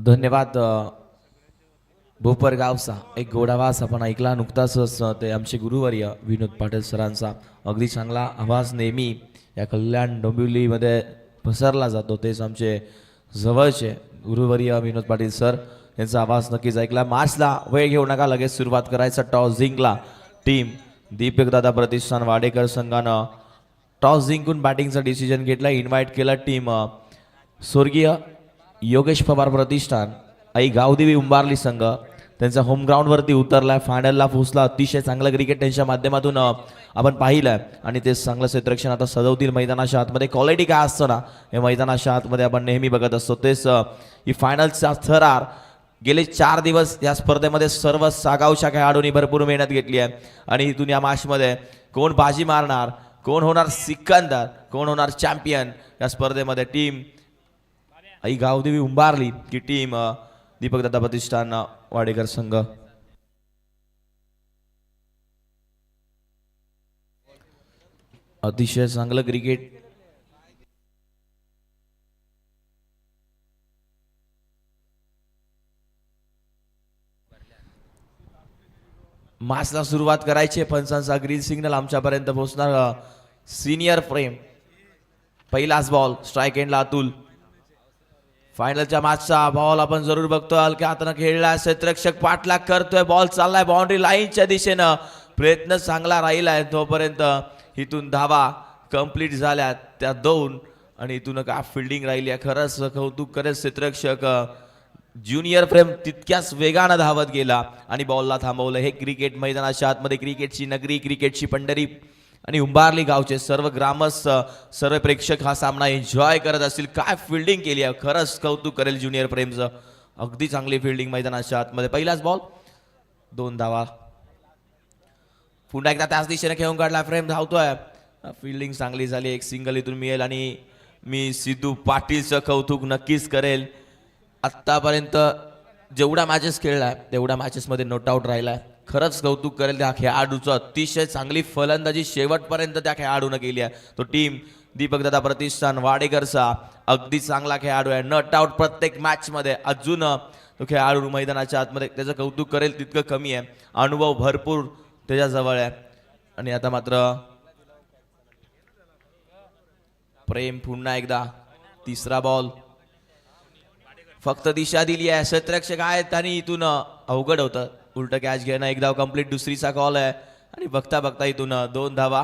धन्यवाद. भोपर गावचा एक गोडावास आपण ऐकला नुकताच ते आमचे गुरुवर्य विनोद पाटील सरांचा अगदी चांगला आवाज नेहमी या कल्याण डोंबिवलीमध्ये पसरला जातो. तेच आमचे जवळचे गुरुवर्य विनोद पाटील सर यांचा आवाज नक्कीच ऐकला. मॅचला वेळ घेऊ नका, लगेच सुरुवात करायचा. टॉस जिंकला टीम दीपकदादा प्रतिष्ठान वाडेकर संघानं टॉस जिंकून बॅटिंगचा डिसिजन घेतला. इन्व्हाइट केला टीम स्वर्गीय योगेश पवार प्रतिष्ठान आई गावदेवी उंबारली संघ त्यांचा होम ग्राउंडवरती उतरलाय. फायनलला पोहोचला. अतिशय चांगलं क्रिकेट त्यांच्या माध्यमातून आपण पाहिलंय आणि ते चांगलं क्षेत्ररक्षण आता सजवतील मैदानाच्या आतमध्ये. क्वालिटी काय असतं ना हे मैदानाच्या आतमध्ये आपण नेहमी बघत असतो. तेच ही फायनलचा थरार गेले 4 दिवस या स्पर्धेमध्ये सर्व सागावच्या खेळाडूंनी भरपूर मेहनत घेतली आहे आणि इथून या मॅचमध्ये कोण बाजी मारणार, कोण होणार सिकंदर, कोण होणार चॅम्पियन या स्पर्धेमध्ये टीम आई गावदेवी उंबारली की टीम दीपकदादा प्रतिष्ठान वाडेकर संघ. अतिशय चांगलं क्रिकेट मॅचला सुरुवात करायची. पंचांचा ग्रीन सिग्नल आमच्यापर्यंत पोहोचणार. सिनियर फ्रेम पहिलाच बॉल स्ट्राईक एंडला अतुल. फायनलच्या मॅचचा बॉल आपण जरूर बघतोय. हलक्या हातानं खेळला, क्षेत्ररक्षक पाठलाग करतोय. बॉल चाललाय बाउंड्री लाईनच्या दिशेनं. प्रयत्न चांगला राहिलाय तोपर्यंत इथून धावा कंप्लीट झाल्यात त्या 2 आणि इथून काय फिल्डिंग राहिली आहे. खरंच कौतुक करेल क्षेत्ररक्षक ज्युनियर फ्रेम तितक्याच वेगानं धावत गेला आणि बॉलला थांबवलं. हे क्रिकेट मैदानाच्या आतमध्ये क्रिकेटची नगरी, क्रिकेटची पंढरी आणि उंबारली गावचे सर्व ग्रामस्थ, सर्व प्रेक्षक हा सामना एन्जॉय करत असतील. काय फिल्डिंग केली आहे, खरंच कौतुक करेल ज्युनियर फ्रेमचं. अगदी चांगली फिल्डिंग मैदानाच्या आतमध्ये. पहिलाच बॉल 2 धावा. पुन्हा एकदा त्याच दिशेने खेळून काढला. फ्रेम धावतोय. फिल्डिंग चांगली झाली. एक सिंगल इथून मिळेल आणि मी सिद्धू पाटीलचं कौतुक नक्कीच करेल. आत्तापर्यंत जेवढ्या मॅचेस खेळलाय तेवढ्या मॅचेसमध्ये नॉट आउट राहिलाय. खरंच कौतुक करेल त्या खेळाडूचं. अतिशय चांगली फलंदाजी शेवटपर्यंत त्या खेळाडूनं केली आहे. तो टीम दीपकदादा प्रतिष्ठान वाडेकरचा अगदी चांगला खेळाडू आहे. नॉट आउट प्रत्येक मॅचमध्ये. अजून तो खेळाडू मैदानाच्या आतमध्ये त्याचं कौतुक करेल तितकं कमी आहे. अनुभव भरपूर त्याच्याजवळ आहे. आणि आता मात्र प्रेम पुन्हा एकदा. तिसरा बॉल. फक्त दिशा दिली आहे. क्षेत्ररक्षक आहेत आणि इथून अवघड होतं. उलट कॅच घेणं. एक धाव कंप्लीट. दुसरीचा कॉल आहे आणि बघता बघता इथून 2 धावा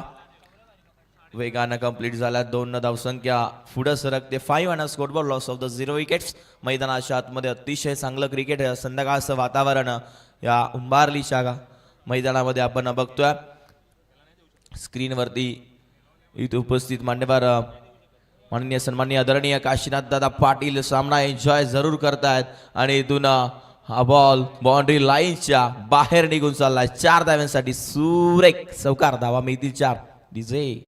वेगानं कंप्लीट झाल्या. 2 धावसंख्या पुढे सरकते. 5 on a scoreboard. Loss of the 0 wickets. मैदानाच्या आतमध्ये अतिशय चांगलं क्रिकेट आहे. संध्याकाळचं वातावरण या उंबारलीच्या मैदानामध्ये आपण बघतोय. स्क्रीनवरती इथे उपस्थित मान्यवर माननीय सन्माननीय आदरणीय काशीनाथ दादा पाटील सामना एन्जॉय जरूर करतायत आणि इथून हा बॉल बाउंड्री लाईनच्या बाहेर निघून चाललाय. 4 धाव्यांसाठी सुरेख चौकार. धावा मिळतील 4. डीजे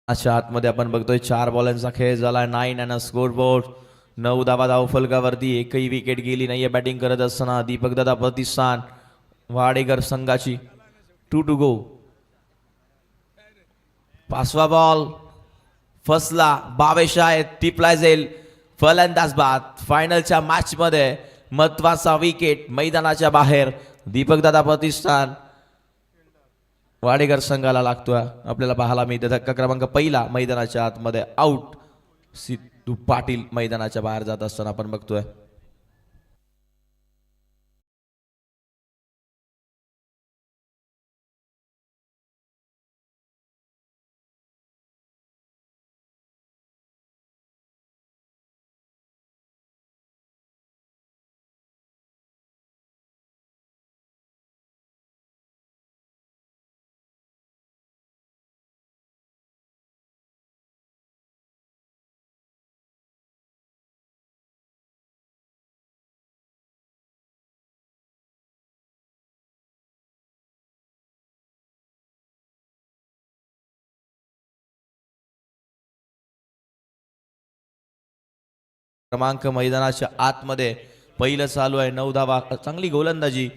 अशा आतमध्ये आपण बघतोय 4 बॉलांचा खेळ झाला. 9 ऑन अ स्कोरबोर्ड. 9 धावा धावफलकावरती. एकही विकेट गेली नाहीये बॅटिंग करत असताना दीपकदादा प्रतिष्ठान वाडेकर संघाची. 2 टू गो. 5वा बॉल फसला. 22 आहे. टिपला जाईल. फलंदाज बाद. फायनलच्या मॅचमध्ये महत्वाचा विकेट मैदानाच्या बाहेर दीपकदादा प्रतिष्ठान वाडेकर संघाला लागतोय. आपल्याला पाहायला मिळते धक्का क्रमांक पहिला. मैदानाच्या आतमध्ये आउट. सिद्धू पाटील मैदानाच्या बाहेर जात असताना आपण बघतोय. क्रमांक मैदानाच्या आतमध्ये पहिलं चालू आहे. 9 धावा. चांगली गोलंदाजी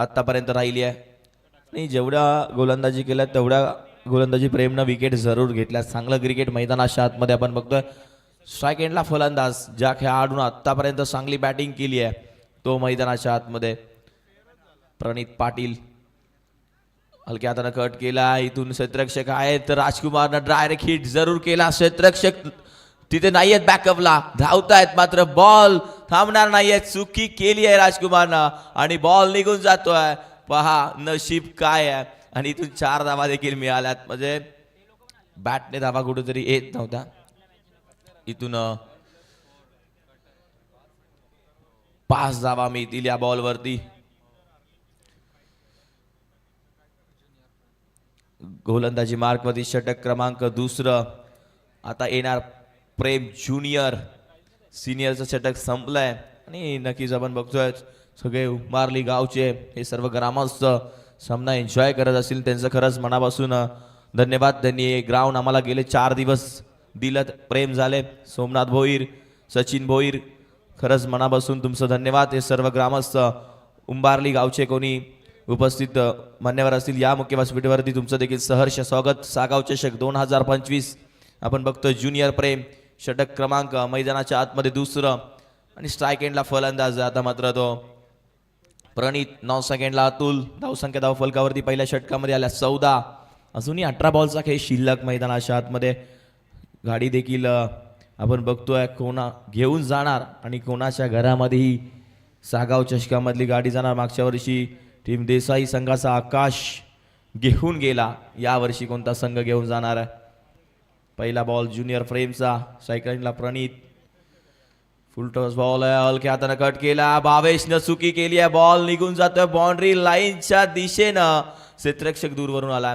आतापर्यंत राहिली आहे आणि जेवढ्या गोलंदाजी केल्या तेवढ्या गोलंदाजी प्रेमनं विकेट जरूर घेतल्या. चांगलं क्रिकेट मैदानाच्या आतमध्ये आपण बघतोय. स्ट्राईक एंडला फलंदाज ज्या खेळाडून आतापर्यंत चांगली बॅटिंग केली आहे तो मैदानाच्या आतमध्ये प्रणित पाटील. हलक्या हाताने कट केला. इथून क्षेत्ररक्षक आहेत राजकुमारनं डायरेक्ट हिट जरूर केला. क्षेत्ररक्षक तिथे नाहीयेत बॅकअपला, धावतायत मात्र बॉल थांबणार नाहीये. चुकी केली आहे राजकुमारनं आणि बॉल निघून जातोय. पहा नशीब काय आहे. आणि इथून 4 धावा देखील मिळाल्यात. म्हणजे बॅटने धावा कुठेतरी येत नव्हत्या. इथून 5 धावा मिळतील या बॉलवरती. गोलंदाजी मार्कवरती षटक क्रमांक 2. आता येणार प्रेम ज्युनियर. सिनियरचं षटक संपलंय आणि नक्कीच आपण बघतोय सगळे उंबारली गावचे हे सर्व ग्रामस्थ सामना एन्जॉय करत असतील. त्यांचं खरंच मनापासून धन्यवाद. त्यांनी ग्राउंड आम्हाला गेले 4 दिवस दिलं. प्रेम झाले. सोमनाथ भोईर, सचिन भोईर, खरंच मनापासून तुमचं धन्यवाद. हे सर्व ग्रामस्थ उंबारली गावचे कोणी उपस्थित मान्यवर असतील या मुख्य व्यासपीठावरती तुमचं देखील सहर्ष स्वागत. सागाव चषक 2025 आपण बघतोय. ज्युनियर प्रेम षटक क्रमांक मैदानाच्या आतमध्ये 2 आणि स्ट्राईक एंडला फलंदाज. आता मात्र तो प्रणित. 9 सेकंडला अतुल. धावसंख्या धाव फलकावरती पहिल्या षटकामध्ये आल्या 14. अजूनही 18 बॉलचा खेळ शिल्लक मैदानाच्या आतमध्ये. गाडी देखील आपण बघतोय कोणा घेऊन जाणार आणि कोणाच्या घरामध्येही सागाव चषकामधली गाडी जाणार. मागच्या वर्षी टीम देसाई संघाचा आकाश घेऊन गेला. यावर्षी कोणता संघ घेऊन जाणार आहे. पहिला बॉल ज्युनियर फ्रेमचा. सायकलिंगला प्रणित. फुल टॉस बॉल आहे. हलक्या हाताने कट केला. भावेशनं चुकी केली आहे. बॉल निघून जातोय बाउंड्री लाईनच्या दिशेनं. क्षेत्ररक्षक दूरवरून आला.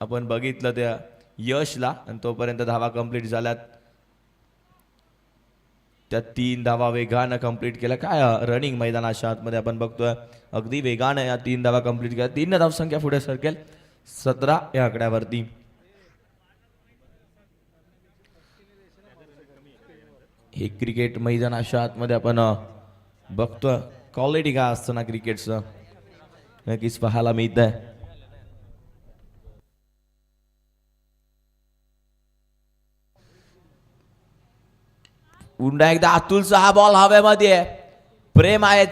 आपण बघितलं त्या यशला आणि तोपर्यंत धावा कंप्लीट झाल्यात. त्या 3 धावा वेगानं कंप्लीट केल्या. काय रनिंग मैदानाच्या आतमध्ये आपण बघतोय. अगदी वेगानं या 3 धावा कंप्लीट केल्या. 3 धावसंख्या पुढे सरकेल 17 या आकड्यावरती. हे क्रिकेट मैदानाच्या आतमध्ये आपण बघतोय. क्वालिटी काय असतं ना क्रिकेटचं नक्कीच पाहायला मिळत आहे. पुन्हा एकदा अतुलचा हा बॉल हवेमध्ये. प्रेम आहेत.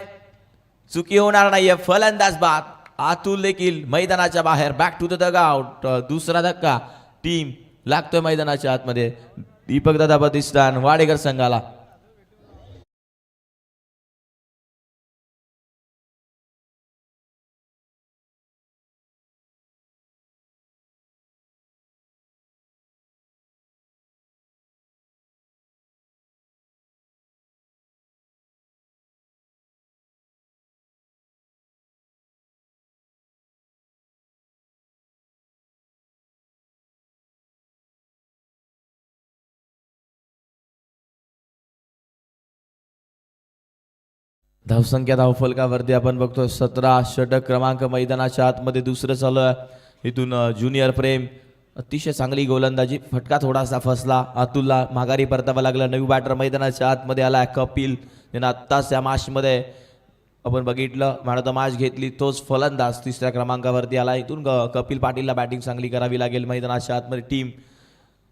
चुकी होणार नाहीये. फलंदाज बाद. अतुल देखील मैदानाच्या बाहेर. Back to the dugout. दुसरा धक्का टीम लागतोय मैदानाच्या आतमध्ये. दीपक दादा प्रतिष्ठान वाडेकर संघाला. धावसंख्या धावफलकावरती आपण बघतो 17. षटक क्रमांक मैदानाच्या आतमध्ये 2 चालू आहे. इथून ज्युनियर प्रेम. अतिशय चांगली गोलंदाजी. फटका थोडासा फसला. अतुलला माघारी परतावा लागला. नवी बॅटर मैदानाच्या आतमध्ये आला कपिल. त्यानं आत्ताच या मॅचमध्ये आपण बघितलं मॅन ऑफ द मॅच घेतली. तोच फलंदाज 3ऱ्या क्रमांकावरती आला. इथून कपिल पाटीलला बॅटिंग चांगली करावी लागेल. मैदानाच्या आतमध्ये टीम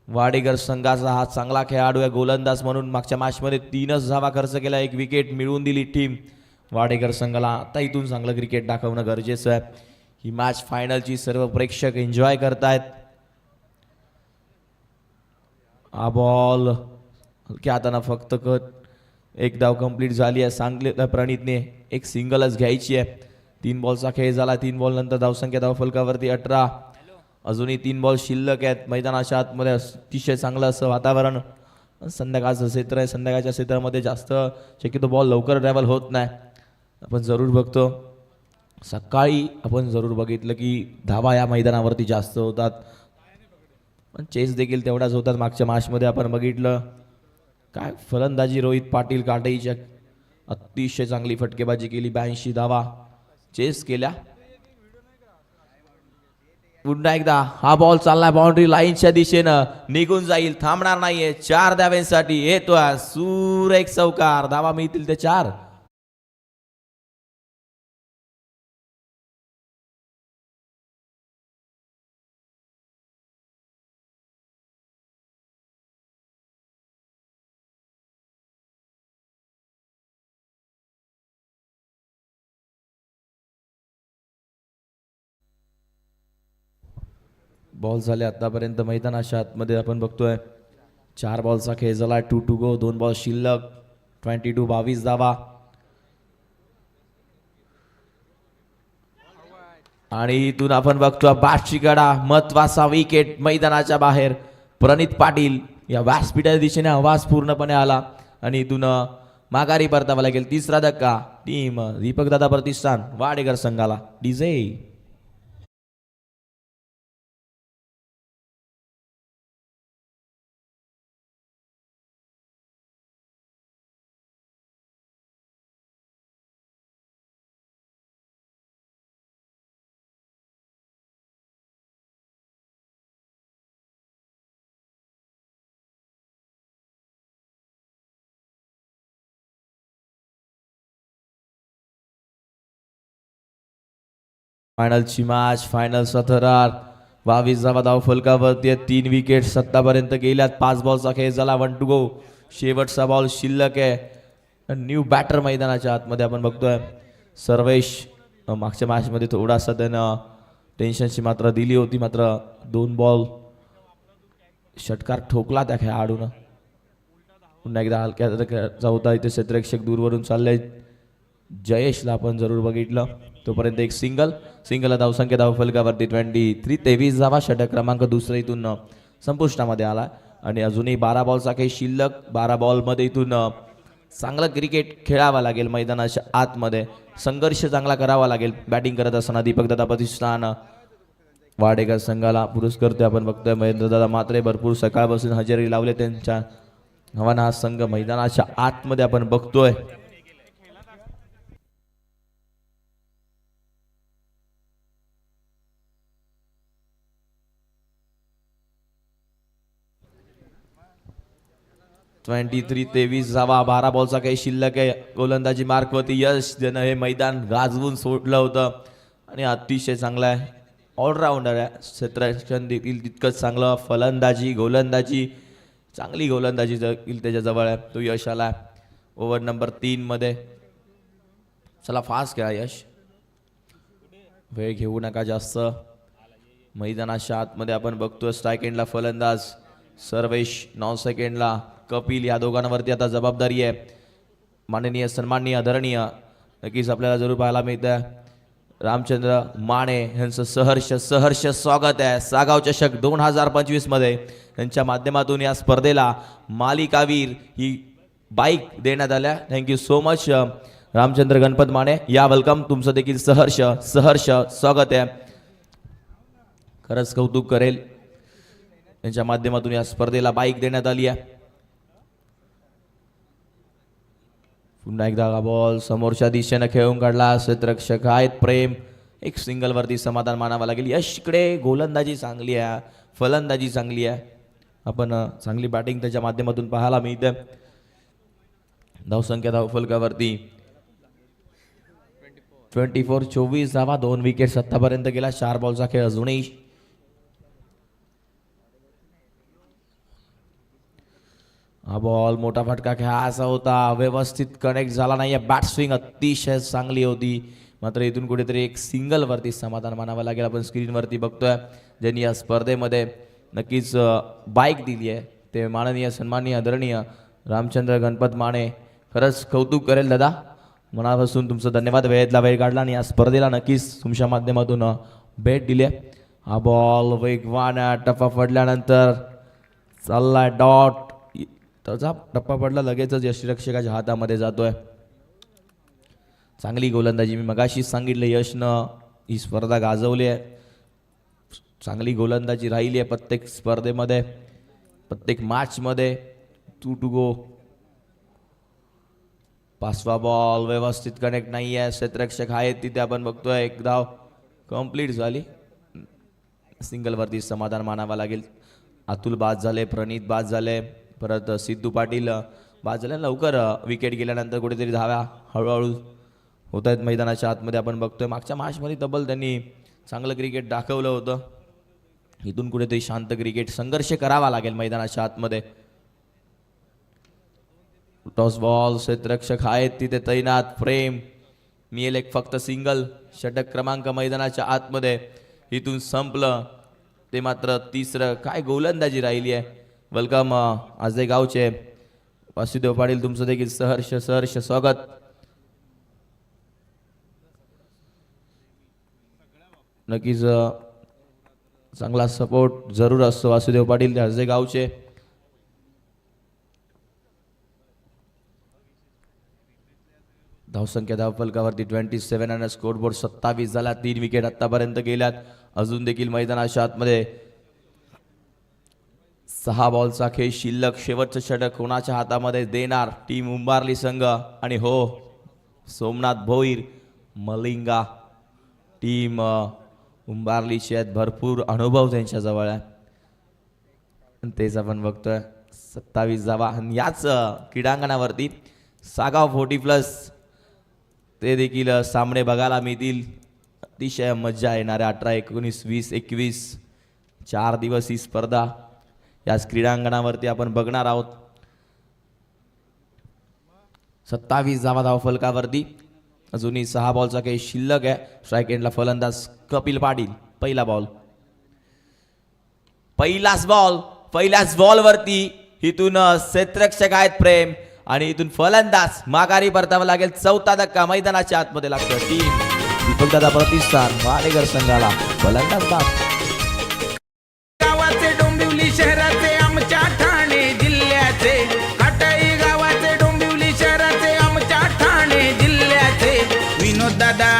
वाडेकर संघाचा हा चांगला खेळाडू आहे. गोलंदाज म्हणून मागच्या मॅचमध्ये 3 धावा खर्च केला. 1 विकेट मिळवून दिली टीम वाडेकर संघाला. आता इथून चांगलं क्रिकेट दाखवणं गरजेचं आहे. ही मॅच फायनलची सर्व प्रेक्षक एन्जॉय करतायत. हा बॉल हलक्या हाताना फक्त कट. 1 धाव कंप्लीट झाली आहे. सांगलीतल्या प्रणितने 1 सिंगलच घ्यायची आहे. 3 बॉलचा खेळ झाला. 3 बॉल नंतर धावसंख्या धावफलकावरती 18. अजूनही 3 बॉल शिल्लक आहेत. मैदानाच्या आतमध्ये अतिशय चांगलं असं वातावरण. संध्याकाळचं क्षेत्र आहे. संध्याकाळच्या क्षेत्रामध्ये जास्त शक्यतो बॉल लवकर ट्रॅव्हल होत नाही. आपण जरूर बघतो. सकाळी आपण जरूर बघितलं की धावा या मैदानावरती जास्त होतात. पण चेस देखील तेवढाच होतात. मागच्या मॅचमध्ये आपण बघितलं काय फलंदाजी रोहित पाटील काटईच्या अतिशय चांगली फटकेबाजी केली. 82 धावा चेस केल्या. पुन्हा एकदा हा बॉल चाललाय बाउंड्री लाईनच्या दिशेनं, निघून जाईल, थांबणार नाहीये. 4 धाव्यांसाठी येतोय सुरेख चौकार. धावा मिळतील ते 4. बॉल झाले आतापर्यंत मैदानाच्या आतमध्ये आपण बघतोय 4 बॉलचा खेळ झाला. 2 to go. 2 बॉल शिल्लक. 22 धावा. आणि इथून आपण बघतो बाटची कडा, महत्वाचा विकेट मैदानाच्या बाहेर. प्रणित पाटील या व्यासपीठाच्या दिशेने आवाज पूर्णपणे आला आणि इथून माघारी परतावा लागेल. 3रा धक्का टीम दीपक दादा प्रतिष्ठान वाडेकर संघाला. डीजे फायनलची मॅच, फायनलचा थरार. 22 धावा धाव फलकावरती आहेत. 3 विकेट आतापर्यंत गेल्यात. 5 बॉलचा खेळ झाला. 1 to go. शेवटचा बॉल शिल्लक आहे. न्यू बॅटर मैदानाच्या आतमध्ये आपण बघतोय सर्वेश. मागच्या मॅचमध्ये थोडासा त्यानं टेन्शनची मात्रा दिली होती, मात्र 2 बॉल षटकार ठोकला त्या खेळाडूनं. पुन्हा एकदा हलक्या होता इथे क्षेत्ररक्षक दूरवरून चालले. जयेशला आपण जरूर बघितलं. तोपर्यंत एक सिंगल धावसंख्या धाव फलकावरती 23 धावा. षटक क्रमांक 2 इथून संपुष्टामध्ये आला आणि अजूनही 12 बॉलचा काही शिल्लक. 12 बॉलमध्ये इथून चांगलं क्रिकेट खेळावा लागेल. मैदानाच्या आतमध्ये संघर्ष चांगला करावा लागेल. बॅटिंग करत असताना दीपक दादा प्रतिष्ठान वाडेकर संघाला पुरस्कार आपण बघतोय. महेंद्र दादा मात्रे भरपूर सकाळपासून हजेरी लावले. त्यांच्या हवाना हा संघ मैदानाच्या आतमध्ये आपण बघतोय. ट्वेंटी 23 धावा. 12 बॉलचा काही शिल्लक आहे. गोलंदाजी मार्कवरती यश ज्यानं हे मैदान गाजवून सोडलं होतं आणि अतिशय चांगला आहे. ऑलराऊंडर आहे. क्षेत्ररक्षण देखील तितकंच चांगलं. फलंदाजी गोलंदाजी चांगली गोलंदाजी देखील त्याच्याजवळ आहे. तो यश आला ओव्हर नंबर 3 मध्ये. चला फास्ट खेळा यश, वेळ घेऊ नका जास्त. मैदानाच्या आतमध्ये आपण बघतोय स्ट्राईक एंडला फलंदाज सर्वेश, 9 सेकंडला कपिल. या दोघांवरती आता जबाबदारी आहे. माननीय सन्माननीय आदरणीय नक्कीच आपल्याला जरूर पाहायला मिळतं रामचंद्र माने यांचं सहर्ष स्वागत आहे. सागाव चषक 2025 मध्ये त्यांच्या माध्यमातून या स्पर्धेला मालिकावीर ही बाईक देण्यात आल्या. Thank you so much Ramchandra Ganpat Mane. या वेलकम. तुमचं देखील सहर्ष स्वागत आहे. खरंच कौतुक करेल. त्यांच्या माध्यमातून या स्पर्धेला बाईक देण्यात आली आहे. पुन्हा एकदा बॉल समोरच्या दिशेनं खेळून काढला. क्षेत्ररक्षक आहेत प्रेम. एक सिंगल वरती समाधान मानावं लागेल. यशकडे गोलंदाजी चांगली आहे, फलंदाजी चांगली आहे. आपण चांगली बॅटिंग त्याच्या माध्यमातून पाहायला मिळते. धावसंख्या धावफलकावरती 24 धावा. 2 विकेट आतापर्यंत गेला. 4 बॉलचा खेळ अजूनही. हा बॉल मोठा फटका खेळायचा होता, व्यवस्थित कनेक्ट झाला नाही. बॅट स्विंग अतिशय चांगली होती, मात्र इथून कुठेतरी एक सिंगल वरती समाधान मानावं लागेल. आपण स्क्रीनवरती बघतोय ज्यांनी या स्पर्धेमध्ये नक्कीच बाईक दिली आहे ते माननीय सन्माननीय आदरणीय रामचंद्र गणपत माने. खरंच कौतुक करेल दादा, मनापासून तुमचं धन्यवाद. वेळेतला वेळ काढला आणि या स्पर्धेला नक्कीच तुमच्या माध्यमातून भेट दिली आहे. हा बॉल वेगवान टप्पा पडल्यानंतर चाललाय डॉट. त्याचा टप्पा पडला लगेचच यष्टिरक्षकाच्या हातामध्ये जातोय. चांगली गोलंदाजी. मी मगाशी सांगितलं यशनं ही स्पर्धा गाजवली आहे. चांगली गोलंदाजी राहिली आहे प्रत्येक स्पर्धेमध्ये, प्रत्येक मॅचमध्ये. 2 to go. 5वा बॉल व्यवस्थित कनेक्ट नाही आहे. क्षेत्ररक्षक आहेत तिथे आपण बघतोय. एक धाव कंप्लीट झाली. सिंगल वरती समाधान मानावा लागेल. अतुल बाद झाले, प्रणित बाद झाले, परत सिद्धू पाटील बाद झाले. लवकर विकेट गेल्यानंतर कुठेतरी धाव्या हळूहळू होत आहेत मैदानाच्या आतमध्ये. आपण बघतोय मागच्या मॅचमध्ये तब्बल त्यांनी चांगलं क्रिकेट दाखवलं होतं. इथून कुठेतरी शांत क्रिकेट संघर्ष करावा लागेल मैदानाच्या आतमध्ये. टॉस बॉल, क्षेत्ररक्षक आहेत तिथे तैनात. प्रेम मिळेल एक फक्त सिंगल. षटक क्रमांक मैदानाच्या आतमध्ये इथून संपलं. ते मात्र तिसरं. काय गोलंदाजी राहिली आहे. वेलकम आजदे गावचे वासुदेव पाटील, तुमचं देखील सहर्ष सहर्ष स्वागत. नक्कीच चांगला सपोर्ट जरूर असतो वासुदेव पाटील आजदे गावचे. धावसंख्या धावफलकावरती 27 आणि स्कोरबोर्ड 27 झाला. 3 विकेट आतापर्यंत गेल्यात. अजून देखील मैदानाच्या आतमध्ये 6 बॉलचा खेळ शिल्लक. शेवटचं षटक कोणाच्या हातामध्ये देणार टीम उंबारली संघ. आणि हो, सोमनाथ भोईर मलिंगा टीम उंबारलीची आहेत. भरपूर अनुभव त्यांच्याजवळ आहे. तेच आपण बघतोय 27 धावा. आणि याच क्रीडांगणावरती सागाव 40+ ते देखील सामने बघायला मिळतील. अतिशय मज्जा येणाऱ्या 18, 19, 20, 21 4 दिवस ही स्पर्धा याच क्रीडांगणावरती आपण बघणार आहोत. 27 धावा धावफलकावरती. अजूनही 6 बॉलचा काही शिल्लक आहे. स्ट्राईक एंडला फलंदाज कपिल पाटील. पहिला बॉल, पहिल्याच बॉलवरती इथून क्षेत्ररक्षक आहेत प्रेम. आणि इथून फलंदाज माघारी परतावा लागेल. चौथा धक्का मैदानाच्या आतमध्ये लागतो. टीम दीपकदादा प्रतिष्ठान वाडेकर संघाला फलंदाज बाद. गावाचे डोंबिवली शहराचे आमच्या ठाणे जिल्ह्याचे, काटाई गावाचे डोंबिवली शहराचे आमच्या ठाणे जिल्ह्याचे विनोद दादा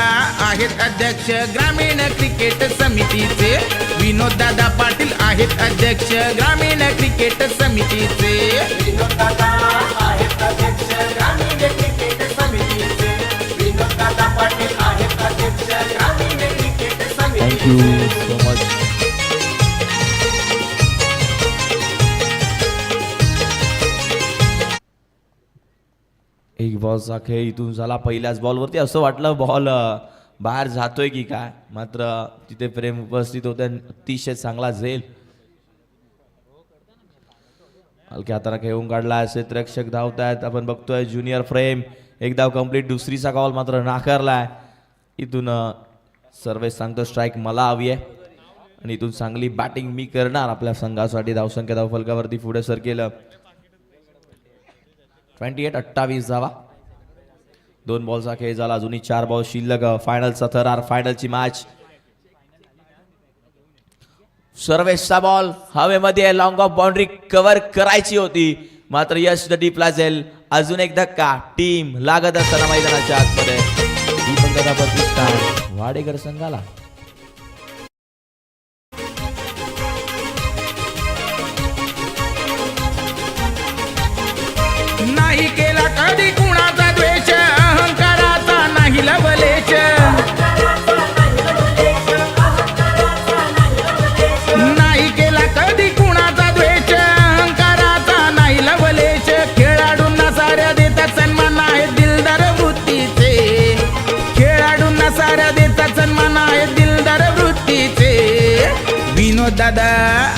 आहेत अध्यक्ष ग्रामीण क्रिकेट समितीचे. विनोद दादा पाटील आहेत अध्यक्ष ग्रामीण क्रिकेट समितीचे. विनोद दादा आहेत अध्यक्ष ग्रामीण क्रिकेट समितीचे. विनोद दादा पाटील आहेत अध्यक्ष ग्रामीण क्रिकेट समितीचे. Thank you so much. एक बॉलचा खेळ इथून झाला. पहिल्याच बॉलवरती असं वाटलं बॉल बाहेर जातोय की काय, मात्र तिथे प्रेम उपस्थित होते. अतिशय चांगला झेल हलक्या हाताने खेळून काढला. क्षेत्ररक्षक धावतायत. आपण बघतोय ज्युनियर फ्रेम एक धाव कंप्लीट. दुसरीचा कॉल मात्र नाकारलाय. इथून सर्वेश सांगतो स्ट्राईक मला हवी आहे. आणि इथून चांगली बॅटिंग मी करणार आपल्या संघासाठी. धावसंख्या धावफलकावरती पुढे सर केलं. 28 धावा. 2 बॉलचा खेळ झाला. अजूनही 4 बॉल शिल्लक. फायनलचा थरार, फायनलची मॅच. सर्वेशचा बॉल हवेमध्ये लॉंग ऑफ बाउंड्री कव्हर करायची होती, मात्र यश द डीपला जाईल. अजून एक धक्का. टीम लागत असताना मैदानाच्या आतमध्ये दीपकदादा प्रतिष्ठान वाडेकर संघाला. नाही केला कधी कुणाचा द्वेष, अहंकाराचा नाही लवलेश. नाही केला कधी कुणाचा द्वेष, अहंकाराचा नाही लवलेश. खेळाडूंना साऱ्या देतात सन्मान आहे दिलदार वृत्तीचे. खेळाडूंना साऱ्या देतात सन्मान आहे दिलदार वृत्तीचे. विनोद दादा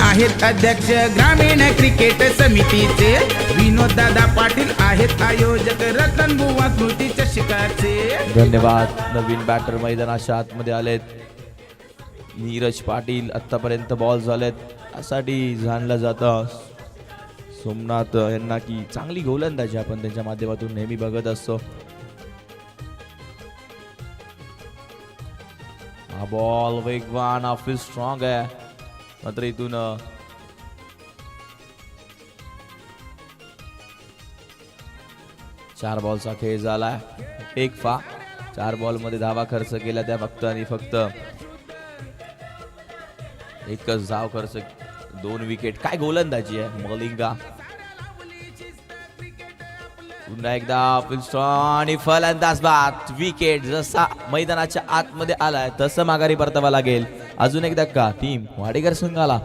आहेत अध्यक्ष ग्रामीण क्रिकेट समितीचे. विनोद दादा पाटील आहेत आयोजक रतनबुवा स्मृती चषकाचे. धन्यवाद. नवीन बॅटर मैदानाच्या आतमध्ये आलेत. नीरज पाटील आतापर्यंत बॉल झालेत. यासाठी जाणलं जातं सोमनाथ यांना की चांगली गोलंदाजी आपण त्यांच्या माध्यमातून नेहमी बघत असतो. हा बॉल वेगवान, ऑफिस स्ट्रॉंग आहे, मात्र इथून चार बॉलचा खेळ झाला. एक फा 4 बॉल मध्ये धावा खर्च केला त्या फक्त आणि फक्त. एकच धाव खर्च, 2 विकेट. काय गोलंदाजी आहे मलिंगा. पुन्हा एकदा आणि फलंदाज बाद. विकेट जसा मैदानाच्या आतमध्ये आलाय तसं माघारी परतावा लागेल. अजून एक धक्का टीम वाडेकर संघाला.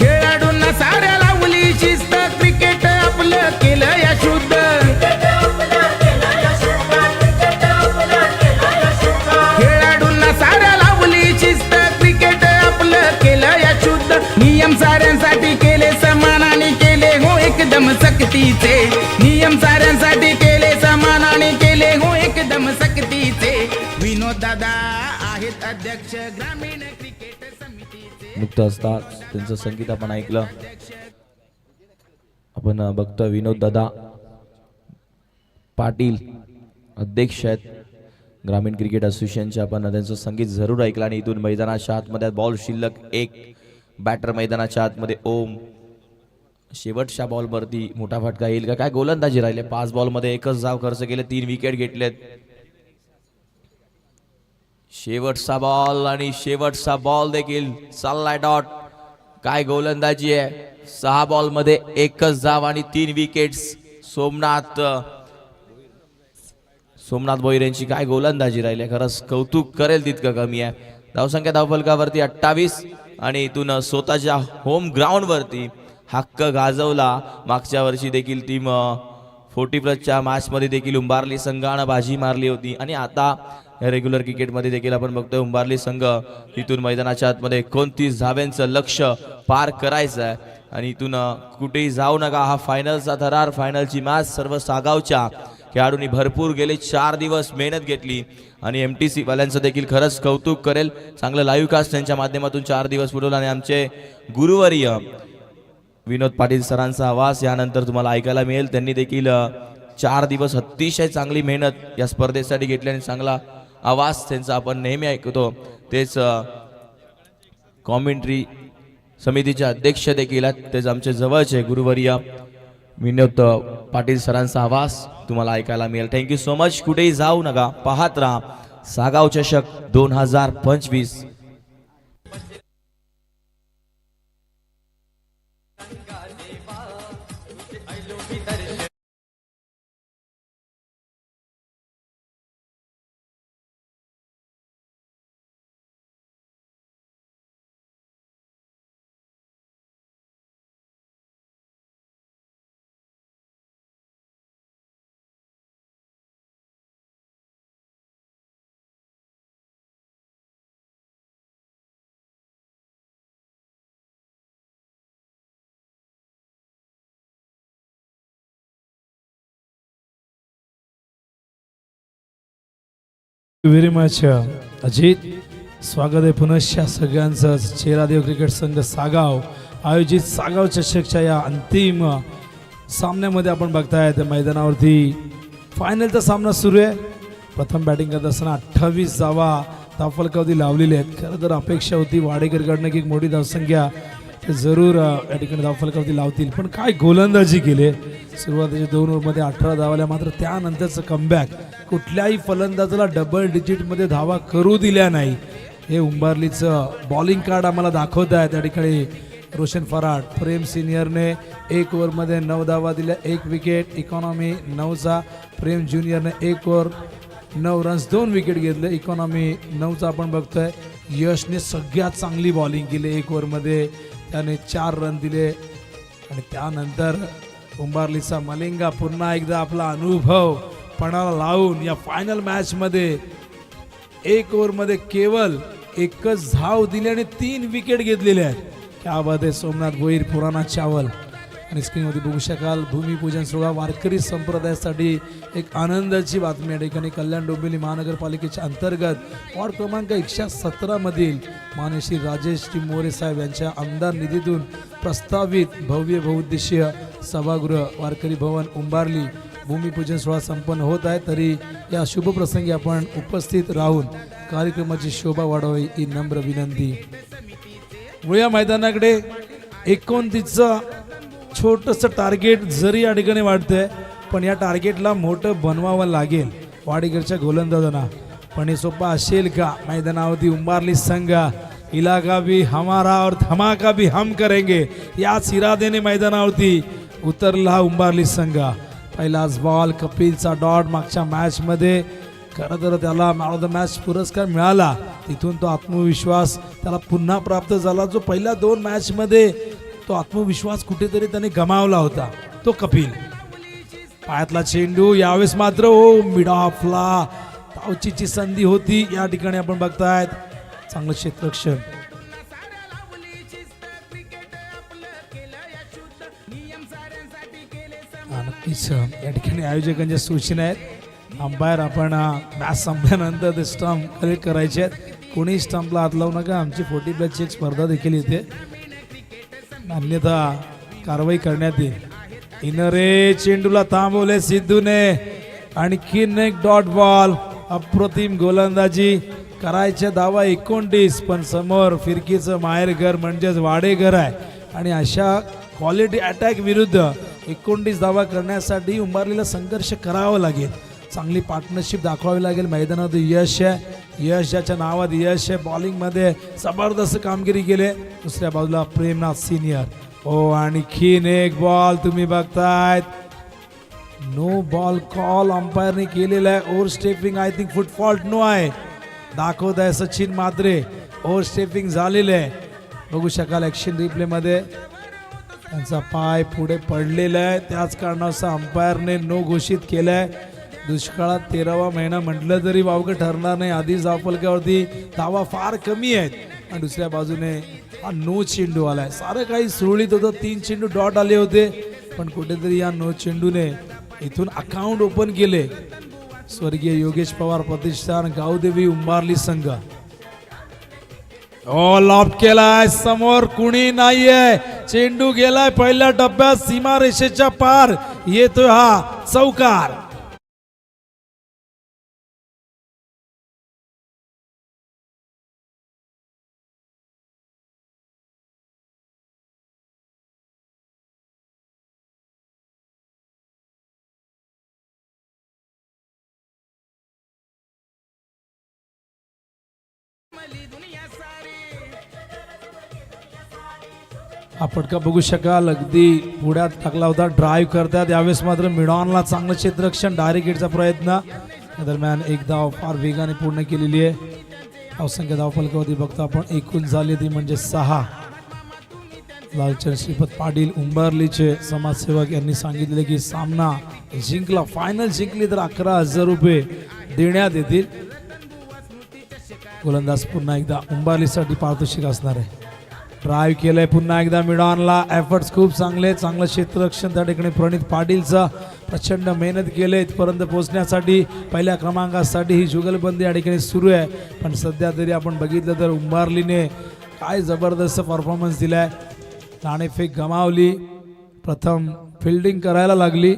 खेळाडूंना साऱ्या लावली शिस्त क्रिकेट आपलं केलं या शुद्ध खेळाडूंना साऱ्या लावली शिस्त क्रिकेट आपलं केलं या शुद्ध नियम साऱ्यांसाठी केले समान आणि केले हो एकदम सक्तीचे नियम साऱ्यांसाठी केले समान आणि केले हो एकदम सक्तीचे विनोद दादा आहेत अध्यक्ष ग्रामीण क्रिकेट समितीचे. मुक्त असतात त्यांचं संगीत आपण ऐकलं. आपण बघतोय विनोद दादा पाटील अध्यक्ष आहेत ग्रामीण क्रिकेट असोसिएशनचे. आपण त्यांचं संगीत जरूर ऐकलं. आणि इथून मैदानाच्या आतमध्ये बॉल शिल्लक एक बॅटर मैदानाच्या आतमध्ये ओम. शेवटच्या बॉलवरती मोठा फटका येईल का? काय गोलंदाजी राहिले. 5 बॉलमध्ये एकच धाव खर्च केले, 3 विकेट घेतलेत. शेवटचा बॉल आणि शेवटचा बॉल देखील चाललाय डॉट. काय गोलंदाजी आहे. 6 बॉलमध्ये एकच धाव आणि 3 विकेट्स. सोमनाथ भोईर यांची काय गोलंदाजी राहिली. खरंच कौतुक करेल तितकं कमी आहे. धावसंख्या धावफलकावरती 28 आणि इथून स्वतःच्या होम ग्राउंडवरती हक्क गाजवला. मागच्या वर्षी देखील टीम 40+ मॅचमध्ये देखील उंबारली संघानं बाजी मारली होती. आणि आता रेग्युलर क्रिकेटमध्ये देखील आपण बघतोय उंबारली संघ इथून मैदानाच्या आतमध्ये 29 धाव्यांचं लक्ष पार करायचं आहे. आणि इथून कुठेही जाऊ नका. हा फायनलचा थरार, फायनलची मॅच. सर्व सागावच्या खेळाडूंनी भरपूर गेले 4 दिवस मेहनत घेतली. आणि MTC वाल्यांचं देखील खरंच कौतुक करेल. चांगलं लाईव्ह कास्ट त्यांच्या माध्यमातून 4 दिवस पुरवलं. आणि आमचे गुरुवर्य विनोद पाटील सरांचा आवाज यानंतर तुम्हाला ऐकायला मिळेल. त्यांनी देखील 4 दिवस अतिशय चांगली मेहनत या स्पर्धेसाठी घेतली आणि चांगला आवाज त्यांचा आपण नेहमी ऐकतो. तेच कॉमेंट्री समितीचे अध्यक्ष देखील आहेत. तेच आमचे जवळचे गुरुवर्य विनोद पाटील सरांचा आवाज तुम्हाला ऐकायला मिळेल. Thank you so much. कुठेही जाऊ नका. पाहत राहा सागाव चषक 2025. Very much Ajit. स्वागत आहे पुनश्च सगळ्यांचं. चेहरादेव क्रिकेट संघ सागाव आयोजित सागाव चषकच्या या अंतिम सामन्यामध्ये आपण बघताय त्या मैदानावरती फायनलचा सामना सुरू आहे. प्रथम बॅटिंग करत असताना 28 धावा धावफलकावरती लावलेली आहेत. खरं तर अपेक्षा होती वाडेकरकडनं की एक मोठी धावसंख्या ते जरूर या ठिकाणी धावफलकावरती लावतील. पण काय गोलंदाजी केली. सुरुवातीच्या 2 ओव्हरमध्ये 18 धावाल्या. मात्र त्यानंतरचं कमबॅक कुठल्याही फलंदाजाला डबल डिजिटमध्ये धावा करू दिल्या नाही. हे उंबारलीचं बॉलिंग कार्ड आम्हाला दाखवत आहे. त्या ठिकाणी रोशन फराट प्रेम सिनियरने 1 ओव्हरमध्ये 9 धावा दिल्या, 1 विकेट. इकॉनॉमी 9चा. प्रेम ज्युनियरने 1 ओव्हर 9 रन्स 2 विकेट घेतले. इकॉनॉमी 9चा आपण बघतोय. यशने सगळ्यात चांगली बॉलिंग केली. 1 ओव्हरमध्ये त्याने 4 रन दिले. आणि त्यानंतर उंबारलीचा मलिंगा पुन्हा एकदा आपला अनुभव पणाला लावून या फायनल मॅचमध्ये 1 ओव्हरमध्ये केवळ एकच धाव दिली आणि 3 विकेट घेतलेले आहेत. त्यामध्ये सोमनाथ भोईर, पुराणा चावल. आणि स्क्रीनवरती बघू शकाल भूमिपूजन सोहळा वारकरी संप्रदायासाठी एक आनंदाची बातमी. या ठिकाणी कल्याण डोंबिवली महानगरपालिकेच्या अंतर्गत वॉर्ड क्रमांक 117 मधील मानश्री राजेश टी मोरे साहेब यांच्या आमदार निधीतून प्रस्तावित भव्य बहुउद्देशीय सभागृह वारकरी भवन उंबारली भूमिपूजन सोहळा संपन्न होत आहे. तरी या शुभप्रसंगी आपण उपस्थित राहून कार्यक्रमाची शोभा वाढवावी ही नम्र विनंती. वळूया मैदानाकडे. 29चं छोटंसं टार्गेट जरी या ठिकाणी वाटतंय, पण या टार्गेटला मोठं बनवावं लागेल वाडेकरच्या गोलंदाजांना. पण हे सोपं असेल का? मैदानावरती उंबारली संघ इलाका भी हमारा और धमाका भी हम करेंगे याच इराद्याने मैदानावरती उतरला उंबारली संघ. पहिलाच बॉल कपिलचा डॉट. मागच्या मॅच मध्ये खरं तर त्याला मॅन ऑफ द मॅच पुरस्कार मिळाला. तिथून तो आत्मविश्वास त्याला पुन्हा प्राप्त झाला. जो पहिल्या 2 मॅच मध्ये तो आत्मविश्वास कुठेतरी त्याने गमावला होता तो कपिल. पायातला चेंडू यावेळेस मात्र मिड ऑफला धावचीची संधी होती. या ठिकाणी आपण बघतायत चांगलं क्षेत्ररक्षण. नक्कीच या ठिकाणी आयोजकांच्या सूचना आहेत. अंपायर आपण मॅच संपल्यानंतर ते स्टंप कलेक्ट करायचे आहेत. कोणी स्टंपला हात लावू नका. आमची 40+ एक स्पर्धा देखील येते, अन्यथा कारवाई करण्यात येईल. इनरे चेंडूला थांबवले सिद्धूने. आणखीन एक डॉट बॉल. अप्रतिम गोलंदाजी करायच्या धावा 29, पण समोर फिरकीचं माहेरघर म्हणजेच वाडेघर आहे. आणि अशा क्वालिटी अटॅक विरुद्ध 29 धावा करण्यासाठी उंबारलीला संघर्ष करावा लागेल. चांगली पार्टनरशिप दाखवावी लागेल. मैदानात यश आहे. यश ज्याच्या नावात यश आहे. बॉलिंगमध्ये जबरदस्त कामगिरी केले. दुसऱ्या बाजूला प्रेमनाथ सिनियर. आणखीन एक बॉल तुम्ही बघतायत. नो बॉल कॉल अंपायरने केलेला आहे. Over stepping I think foot fault no आहे दाखवत आहे सचिन मात्रे. ओव्हर स्टेपिंग झालेले आहे. बघू शकाल ॲक्शन रिप्लेमध्ये त्यांचा पाय पुढे पडलेला आहे. त्याच कारणास्तव अंपायरने नो घोषित केलं आहे. दुष्काळात 13वा महिना म्हटलं तरी वावगं ठरणार नाही. आधीच धावफलकावरती धावा फार कमी आहेत. आणि दुसऱ्या बाजूने हा नो चेंडू आलाय. सारं काही सुरळीत होतं. 3 चेंडू डॉट आले होते, पण कुठेतरी या नो चेंडूने इथून अकाउंट ओपन केले. स्वर्गीय योगेश पवार प्रतिष्ठान गावदेवी उंबारली संघ. लॉफ्ट केलाय. समोर कुणी नाहीये. चेंडू गेलाय पहिल्या टप्प्यात सीमारेषेच्या पार. येतोय हा चौकार. हा फटका बघू शकाल. अगदी पुढ्यात टाकला होता. ड्राईव्ह करतात. यावेळेस मात्र मिडॉनला चांगलं क्षेत्ररक्षण. डायरेक्ट हिटचा प्रयत्न. या दरम्यान एक धाव फार वेगाने पूर्ण केलेली आहे. धावसंख्या धावफलकावरती बघतो आपण एकूण झाली ती म्हणजे 6. लालचंद श्रीपत पाटील उंबारलीचे समाजसेवक यांनी सांगितले की सामना जिंकला, फायनल जिंकली तर 11,000 रुपये देण्यात येतील. गोलंदाज पुन्हा एकदा उंबारलीसाठी पारितोषिक असणार आहे. ड्राईव्ह केलंय पुन्हा एकदा मिडॉनला. एफर्ट्स खूप चांगले. चांगलं क्षेत्ररक्षण त्या ठिकाणी प्रणित पाटीलचा. प्रचंड मेहनत केले इथपर्यंत पोहोचण्यासाठी. पहिल्या क्रमांकासाठी ही जुगलबंदी या ठिकाणी सुरू आहे. पण सध्या तरी आपण बघितलं तर उंबारलीने काय जबरदस्त परफॉर्मन्स दिलाय. नाणेफेक गमावली. प्रथम फिल्डिंग करायला लागली.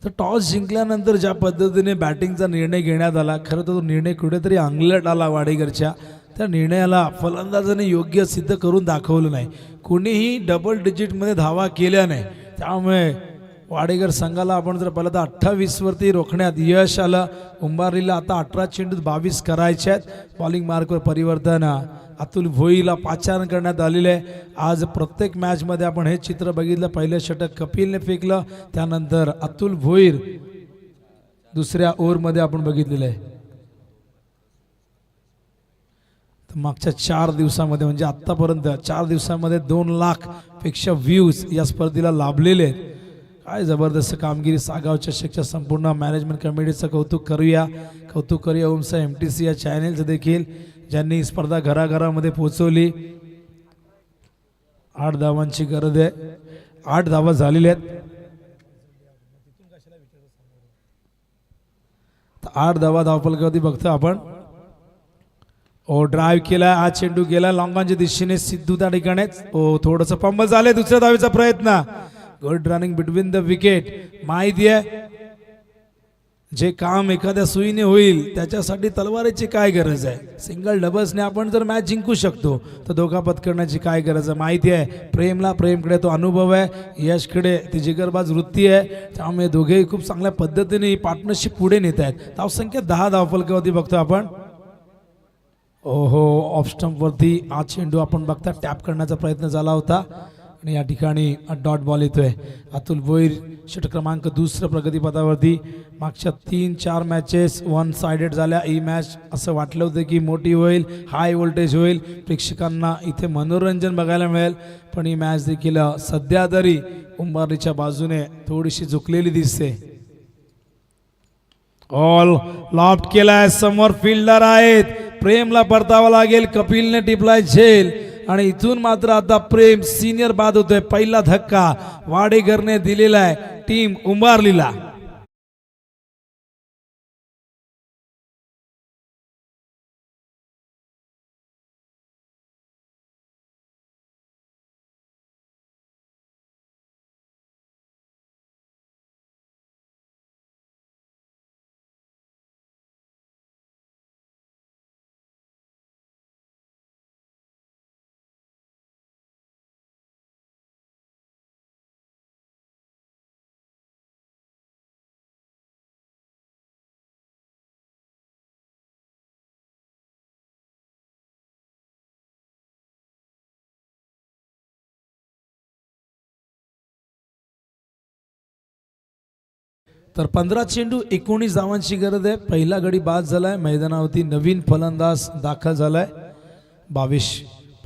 तर टॉस जिंकल्यानंतर ज्या पद्धतीने बॅटिंगचा निर्णय घेण्यात आला, खरं तर तो निर्णय कुठेतरी अंगलट आला वाडेकरच्या. त्या निर्णयाला फलंदाजाने योग्य सिद्ध करून दाखवलं नाही. कोणीही डबल डिजिटमध्ये धावा केल्या नाही. त्यामुळे वाडेकर संघाला आपण जर पाहिलं तर 28 वरती रोखण्यात यश आलं. उंबारलीला आता 18 चेंडूत 22 करायचे आहेत. बॉलिंग मार्कवर परिवर्तन अतुल भोईला पाचारण करण्यात आलेले आहे. आज प्रत्येक मॅचमध्ये आपण हे चित्र बघितलं. पहिलं षटक कपिलने फेकलं, त्यानंतर अतुल भोईर दुसऱ्या ओव्हरमध्ये आपण बघितलेलं आहे. तर मागच्या 4 दिवसामध्ये म्हणजे आत्तापर्यंत 4 दिवसामध्ये 2 लाख पेक्षा व्ह्यूज या स्पर्धेला लाभलेले आहेत. काय जबरदस्त कामगिरी. सागाव चषकच्या संपूर्ण मॅनेजमेंट कमिटीचं कौतुक करूया. ओमसा MTC या चॅनेलचं देखील, ज्यांनी ही स्पर्धा घराघरामध्ये पोहोचवली. 8 धावांची गरज आहे. 8 धावा झालेल्या आहेत. 8 धावा धावफलकावरती बघतो आपण. ड्राईव्ह केला. हा चेंडू गेला लॉंगांच्या दिशेने. सिद्धू त्या ठिकाणीच थोडंसं फंबल झाले. दुसऱ्या धावेचा प्रयत्न. Good running between the wicket. माहिती आहे जे काम एखाद्या सुईने होईल त्याच्यासाठी तलवारीची काय गरज आहे. सिंगल डबल्सने आपण जर मॅच जिंकू शकतो तर दोघा पत्करण्याची काय गरज आहे. माहिती आहे प्रेमकडे तो अनुभव आहे, यशकडे ती जिगरबाज वृत्ती आहे, त्यामुळे दोघेही खूप चांगल्या पद्धतीने ही पार्टनरशिप पुढे नेत आहेत. धावसंख्या 10 धावफलकावरती बघतो आपण. ओहो, ऑफ स्टंपवरती आज चेंडू आपण बघता टॅप करण्याचा प्रयत्न झाला होता आणि या ठिकाणी डॉट बॉल येतोय. अतुल भोईर षटक क्रमांक 2 प्रगतीपथावरती. मागच्या 3-4 मॅचेस वन साइडेड झाल्या. ही मॅच असं वाटलं होतं की मोठी होईल, हाय व्होल्टेज होईल, प्रेक्षकांना इथे मनोरंजन बघायला मिळेल, पण ही मॅच देखील सध्या तरी उंबारलीच्या बाजूने थोडीशी झुकलेली दिसते. ऑल लॉफ्ट केलाय, समोर फिल्डर आहेत, प्रेमला परतावा लागेल, कपिलने टिपलाय झेल आणि इथून मात्र आता प्रेम सिनियर बाद होतोय. पहिला धक्का वाडेकरने दिलेला आहे टीम उंबारलीला. तर 15 चेंडू 19 धावांची गरज आहे. पहिला गडी बाद झालाय. मैदानावरती नवीन फलंदाज दाखल झालाय 22